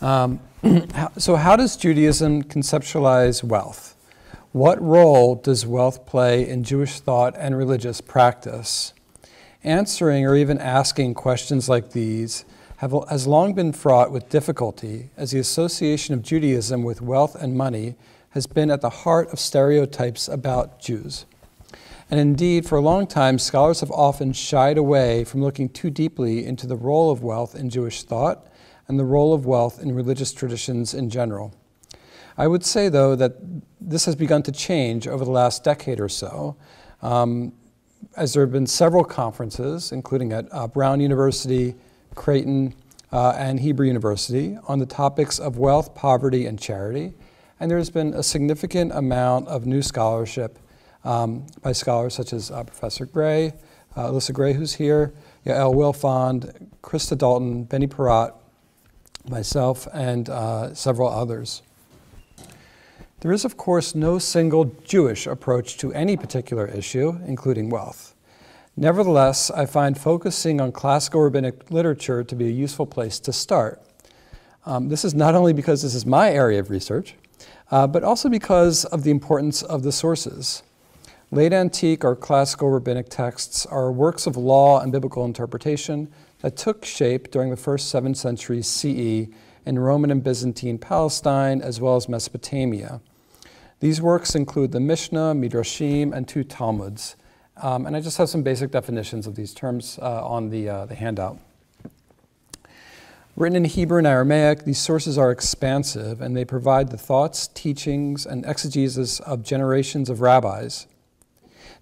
So how does Judaism conceptualize wealth? What role does wealth play in Jewish thought and religious practice? Answering or even asking questions like these has long been fraught with difficulty, as the association of Judaism with wealth and money has been at the heart of stereotypes about Jews. And indeed, for a long time, scholars have often shied away from looking too deeply into the role of wealth in Jewish thought and the role of wealth in religious traditions in general. I would say, though, that this has begun to change over the last decade or so, as there have been several conferences, including at Brown University, Creighton, and Hebrew University, on the topics of wealth, poverty, and charity. And there's been a significant amount of new scholarship by scholars such as Professor Gregg, Alyssa Gray, who's here, Yael Wilfond, Krista Dalton, Benny Parat, myself, and several others. There is, of course, no single Jewish approach to any particular issue, including wealth. Nevertheless, I find focusing on classical rabbinic literature to be a useful place to start. This is not only because this is my area of research, but also because of the importance of the sources. Late antique or classical rabbinic texts are works of law and biblical interpretation that took shape during the first 7 centuries CE in Roman and Byzantine Palestine, as well as Mesopotamia. These works include the Mishnah, Midrashim, and 2 Talmuds. And I just have some basic definitions of these terms on the handout. Written in Hebrew and Aramaic, these sources are expansive, and they provide the thoughts, teachings, and exegesis of generations of rabbis.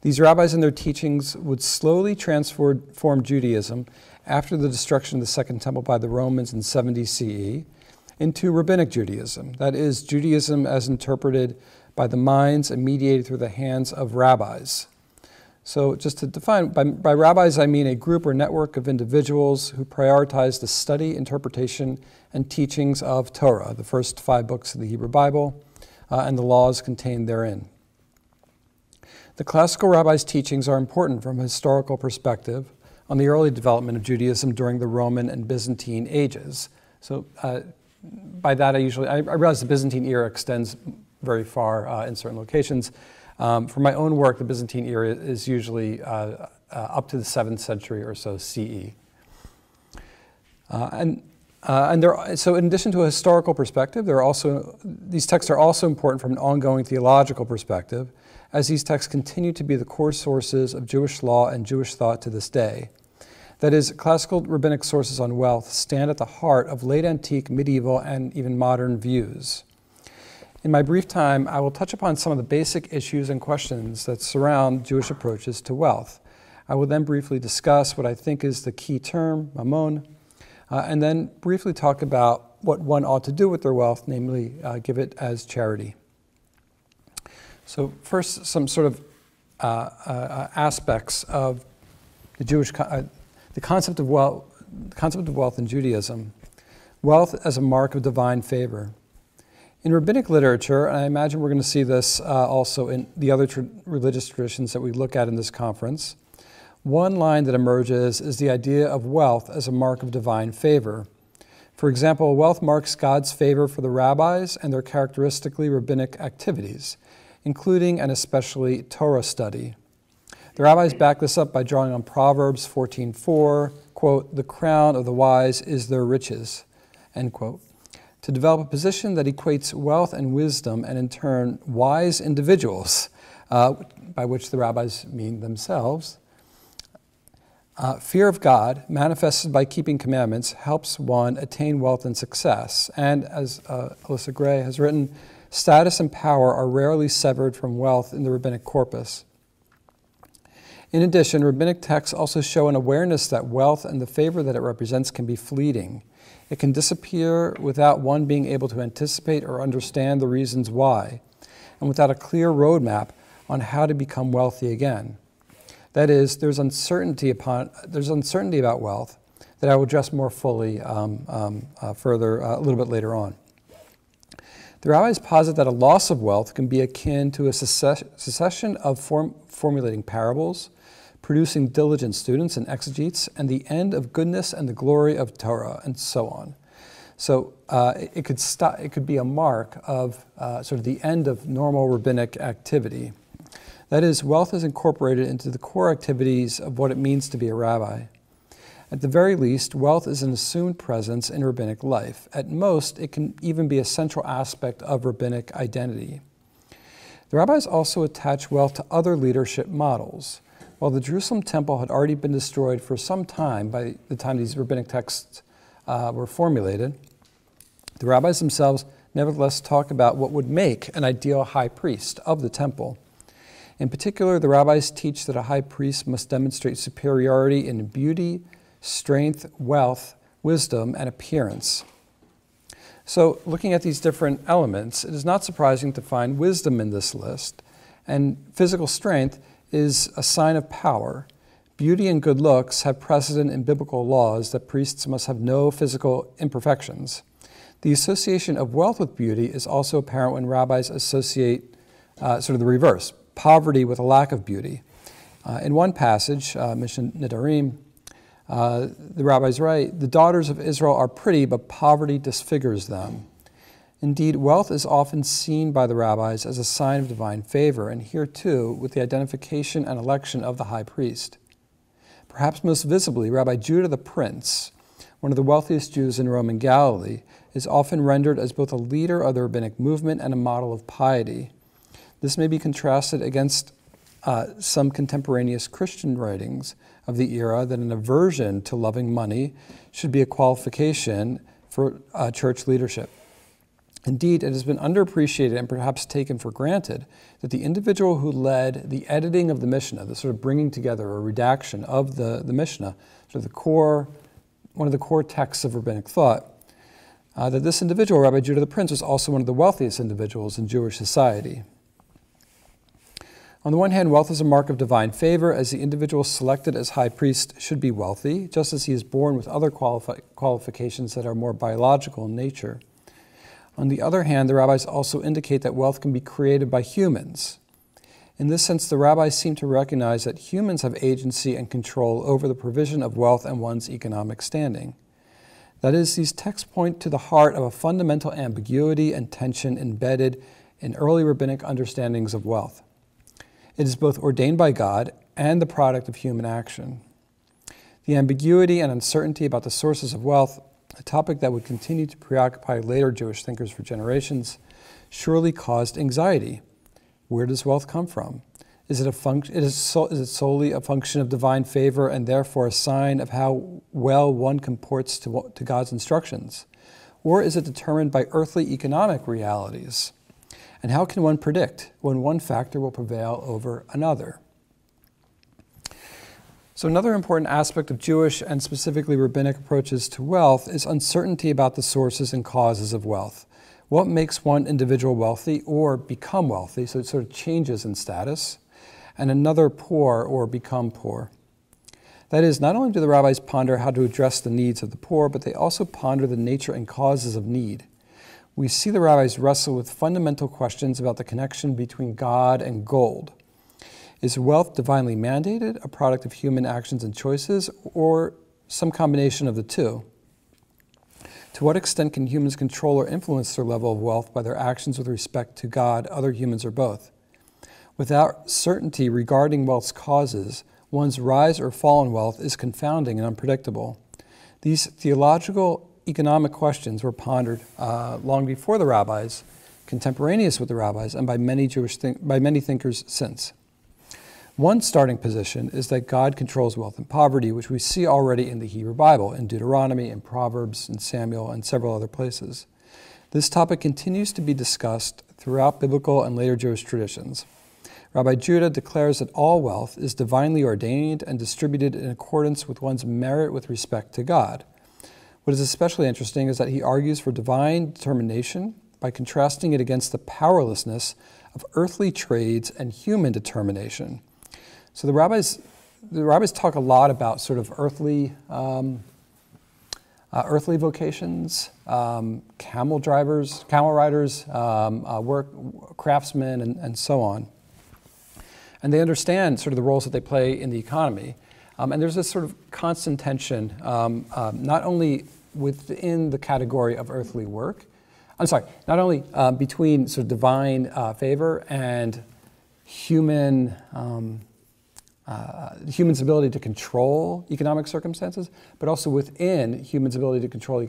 These rabbis and their teachings would slowly transform Judaism after the destruction of the Second Temple by the Romans in 70 CE into Rabbinic Judaism, that is, Judaism as interpreted by the minds and mediated through the hands of rabbis. So just to define, by rabbis I mean a group or network of individuals who prioritize the study, interpretation, and teachings of Torah, the first 5 books of the Hebrew Bible, and the laws contained therein. The classical rabbis' teachings are important from a historical perspective on the early development of Judaism during the Roman and Byzantine ages. So by that I realize the Byzantine era extends very far in certain locations. For my own work, the Byzantine era is usually up to the 7th century or so CE. So in addition to a historical perspective, these texts are also important from an ongoing theological perspective, as these texts continue to be the core sources of Jewish law and Jewish thought to this day. That is, classical rabbinic sources on wealth stand at the heart of late antique, medieval, and even modern views. In my brief time, I will touch upon some of the basic issues and questions that surround Jewish approaches to wealth. I will then briefly discuss what I think is the key term, mammon, and then briefly talk about what one ought to do with their wealth, namely give it as charity. So first, some sort of aspects of the Jewish, the concept of wealth in Judaism. Wealth as a mark of divine favor. In rabbinic literature, and I imagine we're going to see this also in the other religious traditions that we look at in this conference, one line that emerges is the idea of wealth as a mark of divine favor. For example, wealth marks God's favor for the rabbis and their characteristically rabbinic activities, including and especially Torah study. The rabbis back this up by drawing on Proverbs 14:4, quote, "The crown of the wise is their riches," end quote, to develop a position that equates wealth and wisdom and in turn wise individuals, by which the rabbis mean themselves. Fear of God, manifested by keeping commandments, helps one attain wealth and success. And as Alyssa Gray has written, status and power are rarely severed from wealth in the rabbinic corpus. In addition, rabbinic texts also show an awareness that wealth and the favor that it represents can be fleeting. It can disappear without one being able to anticipate or understand the reasons why, and without a clear roadmap on how to become wealthy again. That is, there's uncertainty about wealth that I will address more fully further a little bit later on. The rabbis posit that a loss of wealth can be akin to a succession of formulating parables, producing diligent students and exegetes, and the end of goodness and the glory of Torah, and so on. So it could be a mark of sort of the end of normal rabbinic activity. That is, wealth is incorporated into the core activities of what it means to be a rabbi. At the very least, wealth is an assumed presence in rabbinic life. At most, it can even be a central aspect of rabbinic identity. The rabbis also attach wealth to other leadership models. While the Jerusalem temple had already been destroyed for some time by the time these rabbinic texts were formulated, the rabbis themselves nevertheless talk about what would make an ideal high priest of the temple. In particular, the rabbis teach that a high priest must demonstrate superiority in beauty, strength, wealth, wisdom, and appearance. So, looking at these different elements, it is not surprising to find wisdom in this list, and physical strength is a sign of power. Beauty and good looks have precedent in biblical laws that priests must have no physical imperfections. The association of wealth with beauty is also apparent when rabbis associate sort of the reverse, poverty with a lack of beauty. In one passage, Mishnah Nidarim, the rabbis write, "The daughters of Israel are pretty, but poverty disfigures them." Indeed, wealth is often seen by the rabbis as a sign of divine favor, and here too, with the identification and election of the high priest. Perhaps most visibly, Rabbi Judah the Prince, one of the wealthiest Jews in Roman Galilee, is often rendered as both a leader of the rabbinic movement and a model of piety. This may be contrasted against some contemporaneous Christian writings of the era that an aversion to loving money should be a qualification for church leadership. Indeed, it has been underappreciated and perhaps taken for granted that the individual who led the editing of the Mishnah, the sort of bringing together or redaction of the Mishnah, sort of one of the core texts of rabbinic thought, that this individual, Rabbi Judah the Prince, was also one of the wealthiest individuals in Jewish society. On the one hand, wealth is a mark of divine favor, as the individual selected as high priest should be wealthy, just as he is born with other qualifications that are more biological in nature. On the other hand, the rabbis also indicate that wealth can be created by humans. In this sense, the rabbis seem to recognize that humans have agency and control over the provision of wealth and one's economic standing. That is, these texts point to the heart of a fundamental ambiguity and tension embedded in early rabbinic understandings of wealth. It is both ordained by God and the product of human action. The ambiguity and uncertainty about the sources of wealth, a topic that would continue to preoccupy later Jewish thinkers for generations, surely caused anxiety. Where does wealth come from? Is it solely a function of divine favor and therefore a sign of how well one comports to God's instructions? Or is it determined by earthly economic realities? And how can one predict when one factor will prevail over another? So another important aspect of Jewish and specifically rabbinic approaches to wealth is uncertainty about the sources and causes of wealth. What makes one individual wealthy or become wealthy, so it sort of changes in status, and another poor or become poor? That is, not only do the rabbis ponder how to address the needs of the poor, but they also ponder the nature and causes of need. We see the rabbis wrestle with fundamental questions about the connection between God and gold. Is wealth divinely mandated, a product of human actions and choices, or some combination of the two? To what extent can humans control or influence their level of wealth by their actions with respect to God, other humans, or both? Without certainty regarding wealth's causes, one's rise or fall in wealth is confounding and unpredictable. These theological, economic questions were pondered long before the rabbis, contemporaneous with the rabbis, and by many thinkers since. One starting position is that God controls wealth and poverty, which we see already in the Hebrew Bible, in Deuteronomy, in Proverbs, in Samuel, and several other places. This topic continues to be discussed throughout biblical and later Jewish traditions. Rabbi Judah declares that all wealth is divinely ordained and distributed in accordance with one's merit with respect to God. What is especially interesting is that he argues for divine determination by contrasting it against the powerlessness of earthly trades and human determination. So the rabbis talk a lot about sort of earthly vocations, camel riders, craftsmen, and so on. And they understand sort of the roles that they play in the economy. And there's this sort of constant tension, not only within the category of earthly work. I'm sorry, not only between sort of divine favor and human's ability to control economic circumstances, but also within humans' ability to control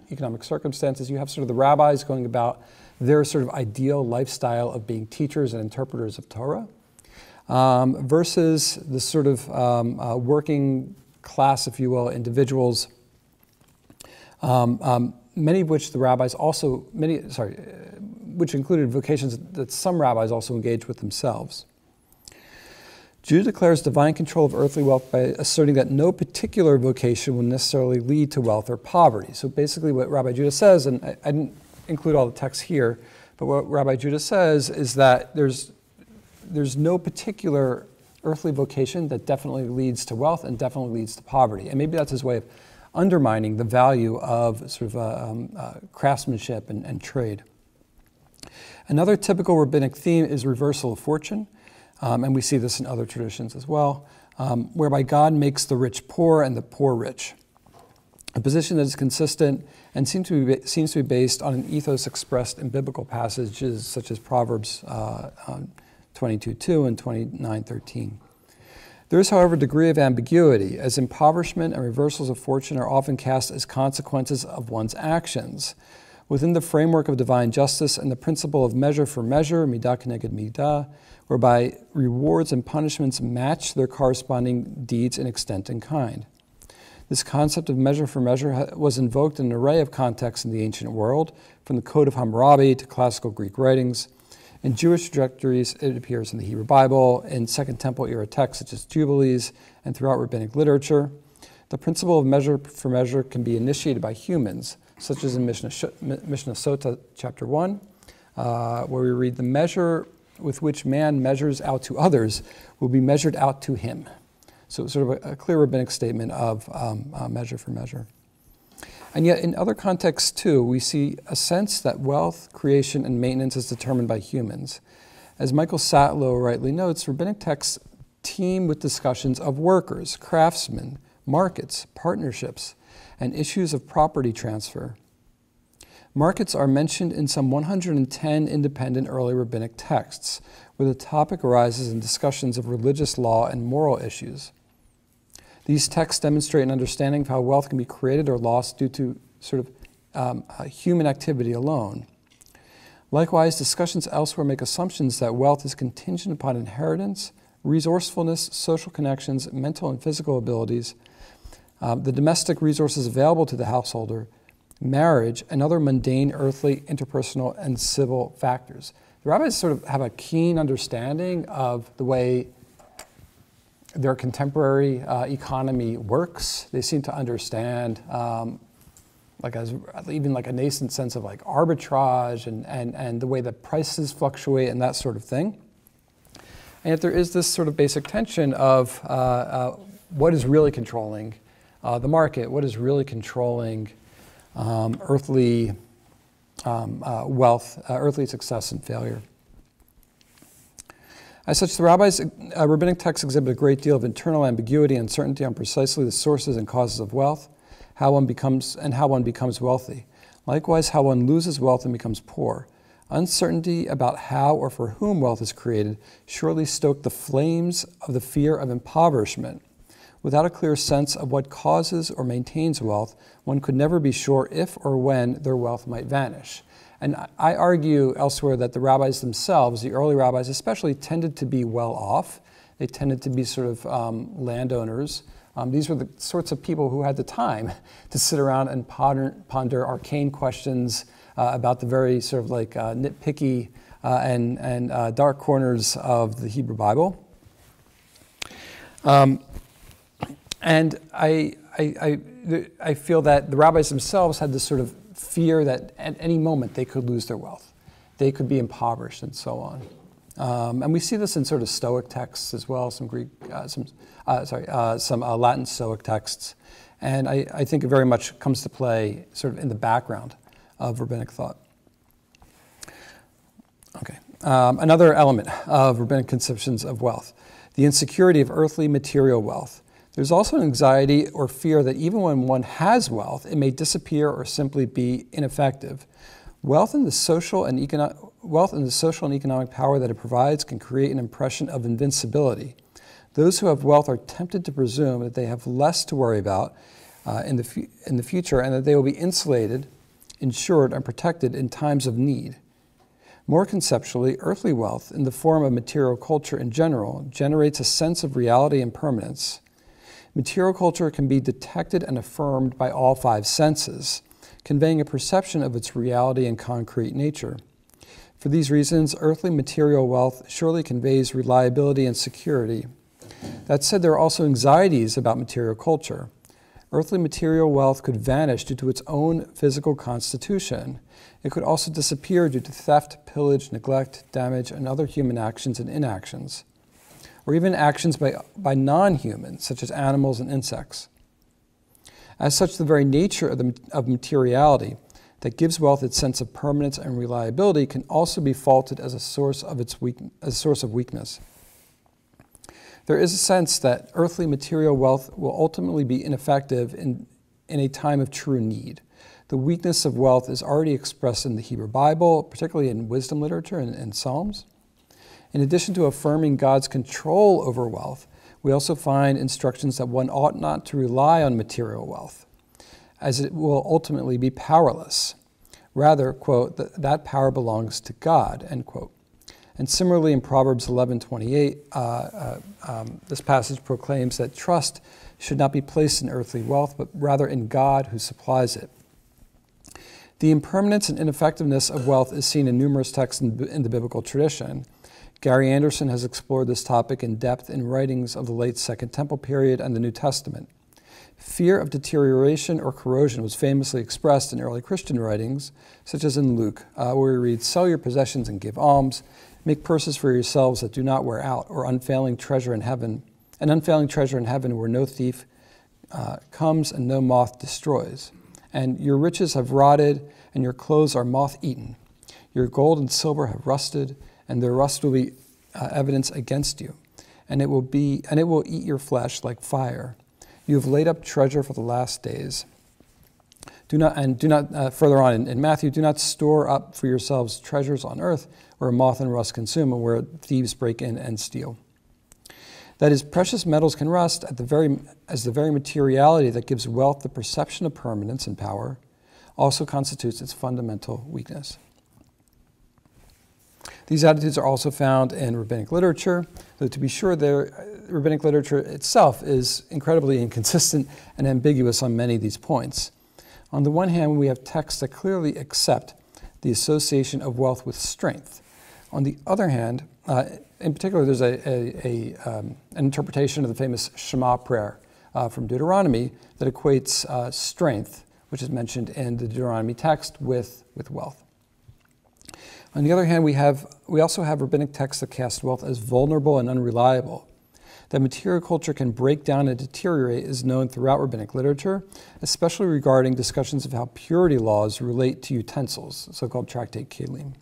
economic circumstances. You have sort of the rabbis going about their sort of ideal lifestyle of being teachers and interpreters of Torah, versus the sort of working class, if you will, individuals, many of which the rabbis also, which included vocations that some rabbis also engaged with themselves. Judah declares divine control of earthly wealth by asserting that no particular vocation will necessarily lead to wealth or poverty. So basically what Rabbi Judah says, and I didn't include all the text here, but what Rabbi Judah says is that there's no particular earthly vocation that definitely leads to wealth and definitely leads to poverty. And maybe that's his way of undermining the value of sort of craftsmanship and trade. Another typical rabbinic theme is reversal of fortune. And we see this in other traditions as well, whereby God makes the rich poor and the poor rich. A position that is consistent and seems to be based on an ethos expressed in biblical passages such as Proverbs 22:2 and 29:13. There is, however, a degree of ambiguity, as impoverishment and reversals of fortune are often cast as consequences of one's actions. Within the framework of divine justice and the principle of measure for measure, midah keneged midah, whereby rewards and punishments match their corresponding deeds in extent and kind. This concept of measure for measure was invoked in an array of contexts in the ancient world, from the Code of Hammurabi to classical Greek writings. In Jewish trajectories, it appears in the Hebrew Bible, in Second Temple era texts such as Jubilees, and throughout rabbinic literature. The principle of measure for measure can be initiated by humans, such as in Mishnah Sota, chapter 1, where we read, "The measure with which man measures out to others will be measured out to him." So sort of a clear rabbinic statement of measure for measure. And yet in other contexts too, we see a sense that wealth, creation, and maintenance is determined by humans. As Michael Satlow rightly notes, rabbinic texts teem with discussions of workers, craftsmen, markets, partnerships, and issues of property transfer. Markets are mentioned in some 110 independent early rabbinic texts, where the topic arises in discussions of religious law and moral issues. These texts demonstrate an understanding of how wealth can be created or lost due to sort of human activity alone. Likewise, discussions elsewhere make assumptions that wealth is contingent upon inheritance, resourcefulness, social connections, mental and physical abilities, the domestic resources available to the householder, marriage, and other mundane, earthly, interpersonal, and civil factors. The rabbis sort of have a keen understanding of the way their contemporary economy works. They seem to understand, even like a nascent sense of like arbitrage and the way that prices fluctuate and that sort of thing. And yet there is this sort of basic tension of what is really controlling the market, what is really controlling earthly wealth, earthly success and failure. As such, the rabbinic texts exhibit a great deal of internal ambiguity and uncertainty on precisely the sources and causes of wealth, how one becomes wealthy. Likewise, how one loses wealth and becomes poor. Uncertainty about how or for whom wealth is created surely stoke the flames of the fear of impoverishment. Without a clear sense of what causes or maintains wealth, one could never be sure if or when their wealth might vanish. And I argue elsewhere that the rabbis themselves, the early rabbis especially, tended to be well off. They tended to be sort of landowners. These were the sorts of people who had the time to sit around and ponder arcane questions about the very sort of like nitpicky and dark corners of the Hebrew Bible. And I feel that the rabbis themselves had this sort of fear that at any moment they could lose their wealth. They could be impoverished and so on. And we see this in sort of Stoic texts as well, some Latin Stoic texts. And I think it very much comes to play sort of in the background of rabbinic thought. Okay. Another element of rabbinic conceptions of wealth, the insecurity of earthly material wealth. There's also an anxiety or fear that even when one has wealth, it may disappear or simply be ineffective. Wealth and the social and economic power that it provides can create an impression of invincibility. Those who have wealth are tempted to presume that they have less to worry about in the future, and that they will be insulated, insured, and protected in times of need. More conceptually, earthly wealth, in the form of material culture in general, generates a sense of reality and permanence. Material culture can be detected and affirmed by all five senses, conveying a perception of its reality and concrete nature. For these reasons, earthly material wealth surely conveys reliability and security. That said, there are also anxieties about material culture. Earthly material wealth could vanish due to its own physical constitution. It could also disappear due to theft, pillage, neglect, damage, and other human actions and inactions, or even actions by non-humans, such as animals and insects. As such, the very nature of materiality that gives wealth its sense of permanence and reliability can also be faulted as a source of weakness. There is a sense that earthly material wealth will ultimately be ineffective in a time of true need. The weakness of wealth is already expressed in the Hebrew Bible, particularly in wisdom literature and Psalms. In addition to affirming God's control over wealth, we also find instructions that one ought not to rely on material wealth, as it will ultimately be powerless. Rather, quote, that power belongs to God, end quote. And similarly, in Proverbs 11:28, this passage proclaims that trust should not be placed in earthly wealth, but rather in God who supplies it. The impermanence and ineffectiveness of wealth is seen in numerous texts in the biblical tradition. Gary Anderson has explored this topic in depth in writings of the late Second Temple period and the New Testament. Fear of deterioration or corrosion was famously expressed in early Christian writings, such as in Luke, where we read, "Sell your possessions and give alms, make purses for yourselves that do not wear out, or unfailing treasure in heaven, where no thief comes and no moth destroys. And your riches have rotted, and your clothes are moth-eaten. Your gold and silver have rusted, and their rust will be evidence against you, and it will eat your flesh like fire. You have laid up treasure for the last days. Further on in Matthew, do not store up for yourselves treasures on earth, where moth and rust consume, and where thieves break in and steal." That is, precious metals can rust as the very materiality that gives wealth the perception of permanence and power also constitutes its fundamental weakness. These attitudes are also found in rabbinic literature, though to be sure, rabbinic literature itself is incredibly inconsistent and ambiguous on many of these points. On the one hand, we have texts that clearly accept the association of wealth with strength. On the other hand, in particular, there's an interpretation of the famous Shema prayer from Deuteronomy that equates strength, which is mentioned in the Deuteronomy text, with wealth. On the other hand, we also have rabbinic texts that cast wealth as vulnerable and unreliable. That material culture can break down and deteriorate is known throughout rabbinic literature, especially regarding discussions of how purity laws relate to utensils, so-called tractate kelim,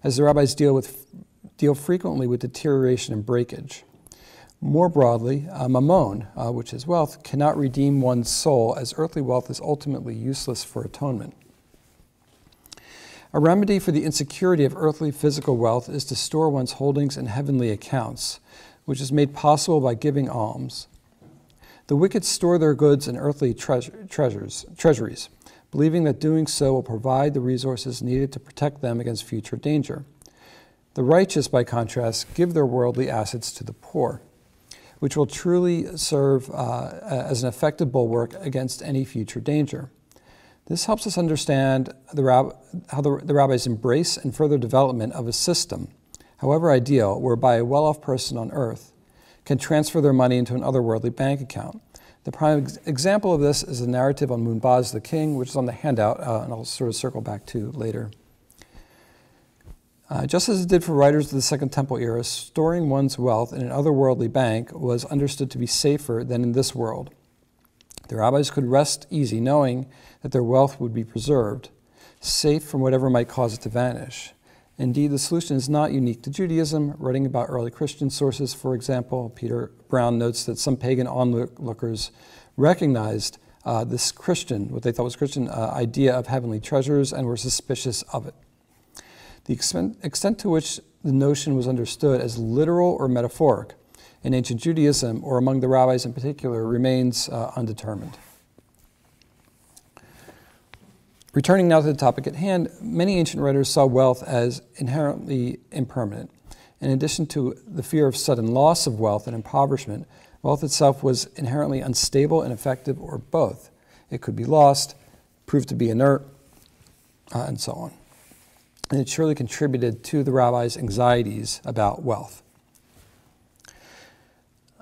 as the rabbis deal frequently with deterioration and breakage. More broadly, mammon, which is wealth, cannot redeem one's soul, as earthly wealth is ultimately useless for atonement. A remedy for the insecurity of earthly physical wealth is to store one's holdings in heavenly accounts, which is made possible by giving alms. The wicked store their goods in earthly treasuries, believing that doing so will provide the resources needed to protect them against future danger. The righteous, by contrast, give their worldly assets to the poor, which will truly serve as an effective bulwark against any future danger. This helps us understand how the rabbis embrace and further development of a system, however ideal, whereby a well-off person on earth can transfer their money into an otherworldly bank account. The prime example of this is the narrative on Munbaz the king, which is on the handout, and I'll sort of circle back to later. Just as it did for writers of the Second Temple era, storing one's wealth in an otherworldly bank was understood to be safer than in this world. The rabbis could rest easy knowing that their wealth would be preserved, safe from whatever might cause it to vanish. Indeed, the solution is not unique to Judaism. Writing about early Christian sources, for example, Peter Brown notes that some pagan onlookers recognized this Christian, what they thought was Christian, idea of heavenly treasures and were suspicious of it. The extent to which the notion was understood as literal or metaphoric in ancient Judaism, or among the rabbis in particular, remains undetermined. Returning now to the topic at hand, many ancient writers saw wealth as inherently impermanent. In addition to the fear of sudden loss of wealth and impoverishment, wealth itself was inherently unstable, ineffective, or both. It could be lost, proved to be inert, and so on. And it surely contributed to the rabbis' anxieties about wealth.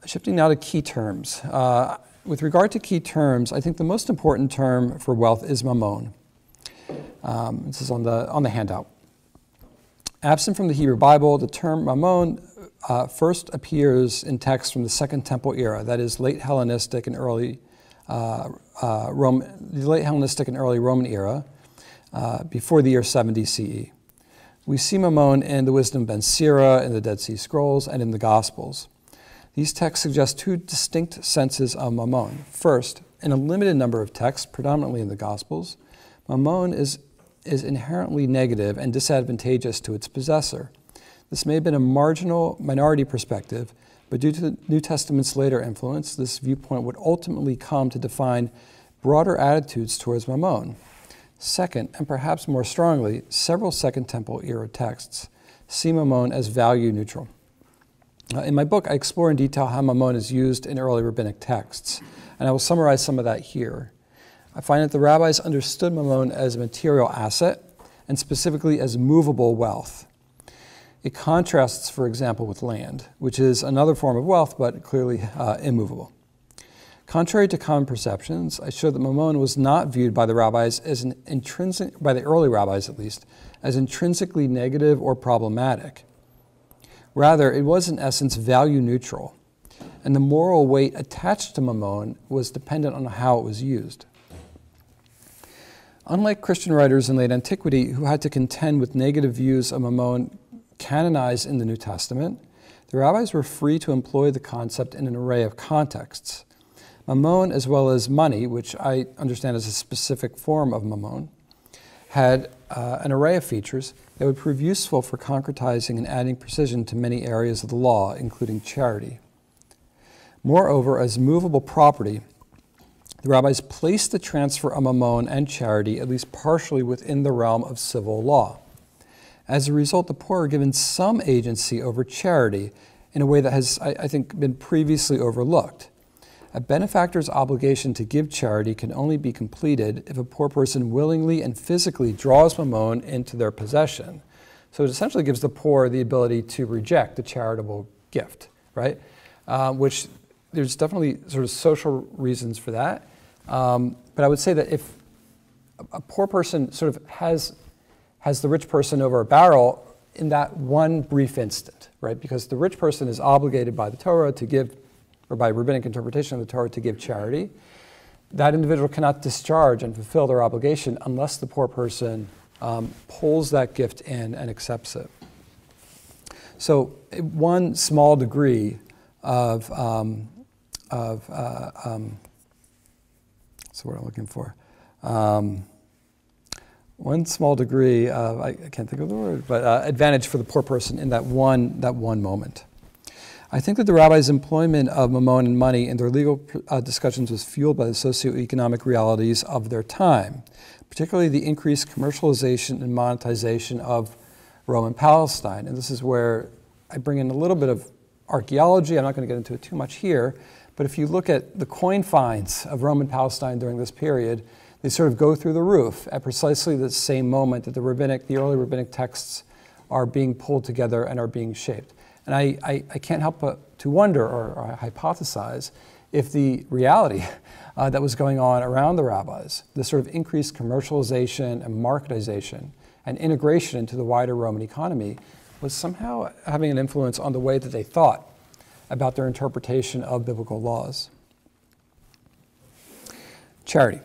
Shifting now to key terms. With regard to key terms, I think the most important term for wealth is mammon. This is on the handout. Absent from the Hebrew Bible, the term mammon first appears in texts from the Second Temple era, that is, late Hellenistic and early Roman era, before the year 70 CE. We see mammon in the Wisdom Ben Sira, in the Dead Sea Scrolls, and in the Gospels. These texts suggest two distinct senses of mammon. First, in a limited number of texts, predominantly in the Gospels, mammon is inherently negative and disadvantageous to its possessor. This may have been a minority perspective, but due to the New Testament's later influence, this viewpoint would ultimately come to define broader attitudes towards mammon. Second, and perhaps more strongly, several Second Temple era texts see mammon as value neutral. In my book, I explore in detail how mammon is used in early rabbinic texts, and I will summarize some of that here. I find that the rabbis understood mammon as a material asset, and specifically as movable wealth. It contrasts, for example, with land, which is another form of wealth, but clearly immovable. Contrary to common perceptions, I show that mammon was not viewed by the rabbis as an intrinsic, by the early rabbis at least, as intrinsically negative or problematic. Rather, it was in essence value neutral, and the moral weight attached to mammon was dependent on how it was used. Unlike Christian writers in late antiquity who had to contend with negative views of mammon canonized in the New Testament, the rabbis were free to employ the concept in an array of contexts. Mammon, as well as money, which I understand as a specific form of mammon, had an array of features that would prove useful for concretizing and adding precision to many areas of the law, including charity. Moreover, as movable property, the rabbis placed the transfer of mammon and charity at least partially within the realm of civil law. As a result, the poor are given some agency over charity in a way that has, I think, been previously overlooked. A benefactor's obligation to give charity can only be completed if a poor person willingly and physically draws mammon into their possession. So it essentially gives the poor the ability to reject a charitable gift, right? Which there's definitely sort of social reasons for that. But I would say that if a poor person sort of has the rich person over a barrel in that one brief instant, right? Because the rich person is obligated by the Torah to give, or by rabbinic interpretation of the Torah, to give charity. That individual cannot discharge and fulfill their obligation unless the poor person pulls that gift in and accepts it. So one small degree of what's the word I'm looking for? One small degree of, I can't think of the word, but advantage for the poor person in that one moment. I think that the rabbis' employment of mammon and money in their legal discussions was fueled by the socioeconomic realities of their time, particularly the increased commercialization and monetization of Roman Palestine. And this is where I bring in a little bit of archaeology. I'm not going to get into it too much here, but if you look at the coin finds of Roman Palestine during this period, they sort of go through the roof at precisely the same moment that the early rabbinic texts are being pulled together and are being shaped. And I can't help but to wonder or hypothesize if the reality that was going on around the rabbis, the sort of increased commercialization and marketization and integration into the wider Roman economy, was somehow having an influence on the way that they thought about their interpretation of biblical laws. Charity.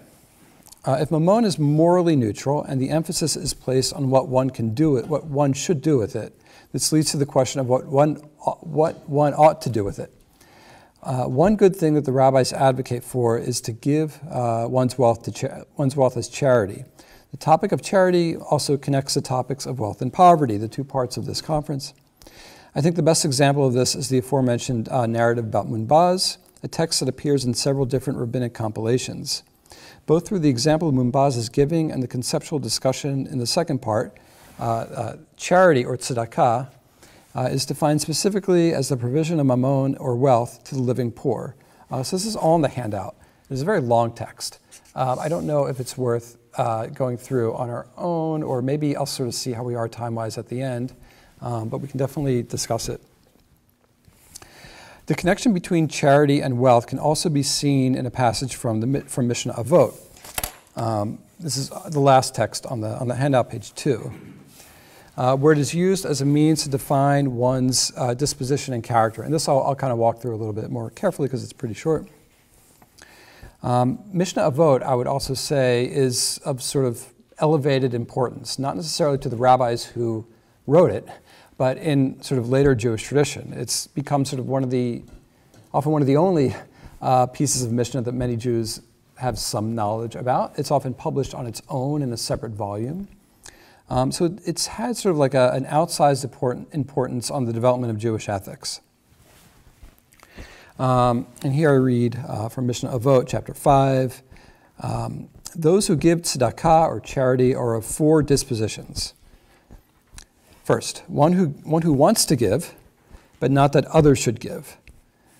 If mammon is morally neutral and the emphasis is placed on what one can do with what one should do with it, this leads to the question of what one ought to do with it. One good thing that the rabbis advocate for is to give one's wealth as charity. The topic of charity also connects the topics of wealth and poverty, the two parts of this conference. I think the best example of this is the aforementioned narrative about Munbaz, a text that appears in several different rabbinic compilations. Both through the example of Munbaz's giving and the conceptual discussion in the second part, charity, or tzedakah, is defined specifically as the provision of mammon or wealth to the living poor. So this is all in the handout. It's a very long text. I don't know if it's worth going through on our own, or maybe I'll sort of see how we are time-wise at the end, but we can definitely discuss it. The connection between charity and wealth can also be seen in a passage from Mishnah Avot. This is the last text on the handout, page 2, where it is used as a means to define one's disposition and character. And this I'll kind of walk through a little bit more carefully because it's pretty short. Mishnah Avot, I would also say, is of sort of elevated importance, not necessarily to the rabbis who wrote it, but in sort of later Jewish tradition. It's become sort of often one of the only pieces of Mishnah that many Jews have some knowledge about. It's often published on its own in a separate volume. So it's had sort of like an outsized importance on the development of Jewish ethics. And here I read from Mishnah Avot, chapter 5. Those who give tzedakah, or charity, are of 4 dispositions. First, one who wants to give, but not that others should give.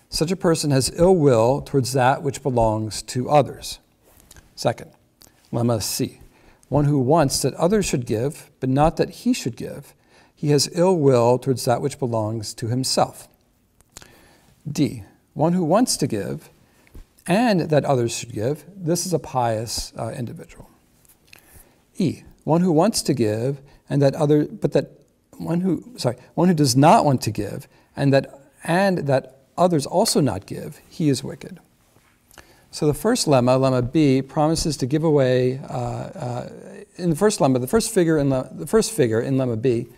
Such a person has ill will towards that which belongs to others. Second, lemma C, one who wants that others should give, but not that he should give. He has ill will towards that which belongs to himself. D, one who wants to give, and that others should give. This is a pious individual. E, one who wants to give, and one who does not want to give, and that others also not give, he is wicked. So the first lemma B, promises to give away. In the first lemma, the first figure in lemma B,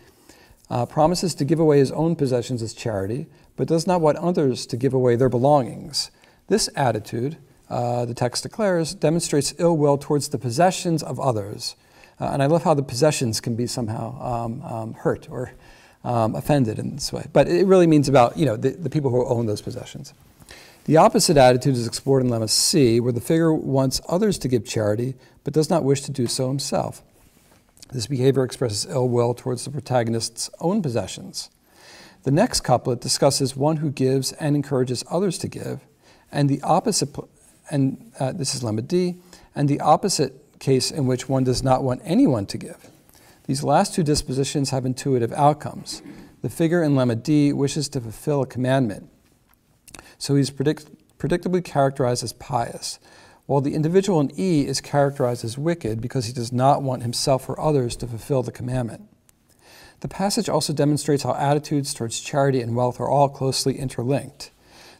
promises to give away his own possessions as charity, but does not want others to give away their belongings. This attitude, the text declares, demonstrates ill will towards the possessions of others. And I love how the possessions can be somehow hurt or offended in this way. But it really means about the people who own those possessions. The opposite attitude is explored in lemma C, where the figure wants others to give charity, but does not wish to do so himself. This behavior expresses ill will towards the protagonist's own possessions. The next couplet discusses one who gives and encourages others to give, and the opposite, this is lemma D, and the opposite case in which one does not want anyone to give. These last 2 dispositions have intuitive outcomes. The figure in lemma D wishes to fulfill a commandment, so he's predictably characterized as pious, while the individual in E is characterized as wicked because he does not want himself or others to fulfill the commandment. The passage also demonstrates how attitudes towards charity and wealth are all closely interlinked.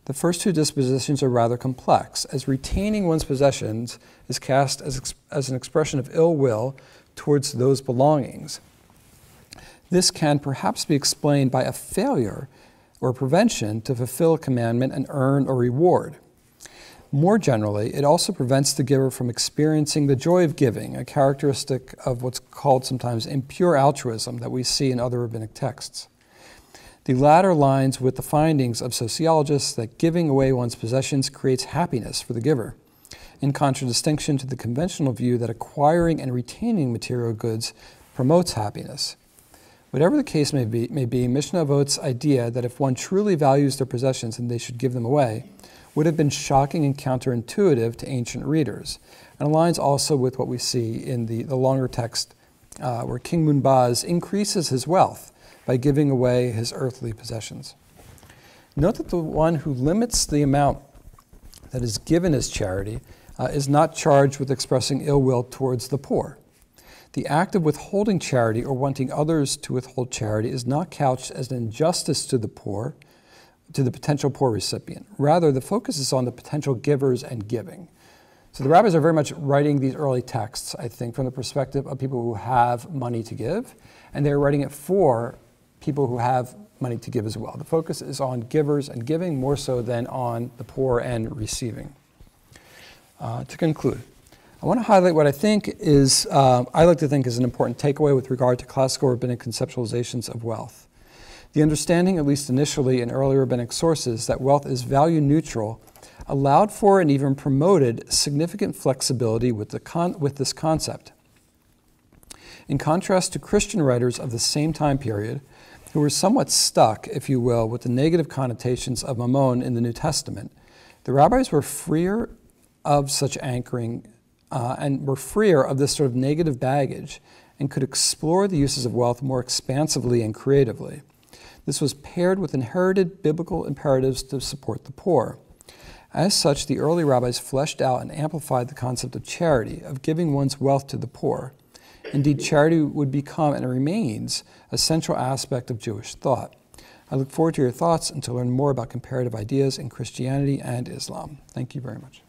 The first 2 dispositions are rather complex, as retaining one's possessions is cast as an expression of ill will towards those belongings. This can perhaps be explained by a failure or prevention to fulfill a commandment and earn a reward. More generally, it also prevents the giver from experiencing the joy of giving, a characteristic of what's called sometimes impure altruism that we see in other rabbinic texts. The latter aligns with the findings of sociologists that giving away one's possessions creates happiness for the giver, in contradistinction to the conventional view that acquiring and retaining material goods promotes happiness. Whatever the case may be, Mishnah Avot's idea that if one truly values their possessions then they should give them away would have been shocking and counterintuitive to ancient readers, and aligns also with what we see in the longer text where King Munbaz increases his wealth by giving away his earthly possessions. Note that the one who limits the amount that is given as charity is not charged with expressing ill will towards the poor. The act of withholding charity or wanting others to withhold charity is not couched as an injustice to the poor, to the potential poor recipient. Rather, the focus is on the potential givers and giving. So the rabbis are very much writing these early texts, I think, from the perspective of people who have money to give, and they're writing it for people who have money to give as well. The focus is on givers and giving more so than on the poor and receiving. To conclude, I want to highlight what I think is, I like to think is an important takeaway with regard to classical rabbinic conceptualizations of wealth. The understanding, at least initially in early rabbinic sources, that wealth is value neutral allowed for and even promoted significant flexibility with this concept. In contrast to Christian writers of the same time period, who were somewhat stuck, if you will, with the negative connotations of mammon in the New Testament, the rabbis were freer of such anchoring and were freer of this sort of negative baggage and could explore the uses of wealth more expansively and creatively. This was paired with inherited biblical imperatives to support the poor. As such, the early rabbis fleshed out and amplified the concept of charity, of giving one's wealth to the poor. Indeed, charity would become and remains a central aspect of Jewish thought. I look forward to your thoughts and to learn more about comparative ideas in Christianity and Islam. Thank you very much.